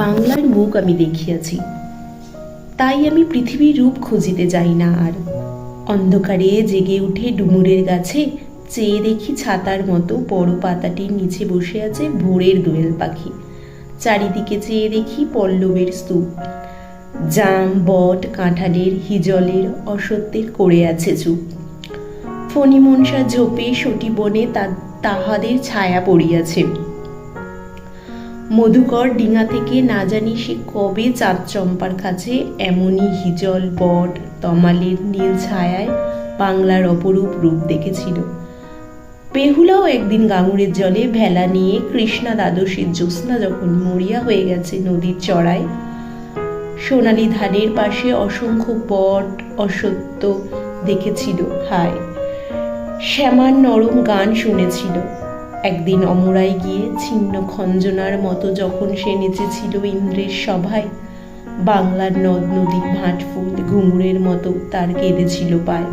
বাংলার মুখ আমি দেখিয়াছি, তাই আমি পৃথিবীর রূপ খুঁজিতে যাই না আর। অন্ধকারে জেগে উঠে ডুমুরের গাছে চেয়ে দেখি ছাতার মতো বড় পাতাটির নিচে বসে আছে ভোরের দোয়েল পাখি। চারিদিকে চেয়ে দেখি পল্লবের স্তূপ, জাম, বট, কাঁঠালের, হিজলের, অসত্যের করে আছে চুপ। ফণিমনসা ঝোপে সটি বনে তাহাদের ছায়া পড়িয়াছে। মধুকর ডিঙা থেকে না জানি সে কবে চাঁদ চম্পার কাছে এমনই হিজল, বট, তমালের নীল ছায়ায় বাংলার অপরূপ রূপ দেখেছিল। বেহুলাও একদিন গাঙুরের জলে ভেলা নিয়ে কৃষ্ণা দ্বাদশীর জ্যোৎস্না যখন মরিয়া হয়ে গেছে নদীর চড়ায়, সোনালি ধানের পাশে অসংখ্য বট, অসত্য দেখেছিল। হায়, শ্যামার নরম গান শুনেছিল। একদিন অমরায় গিয়ে ছিন্ন খঞ্জনার মতো যখন সে নেচেছিল ইন্দ্রের সভায়, বাংলার নদ নদী, ভাঁট ফুল, ঘুঙুরের মতো তার কেঁদেছিল পায়।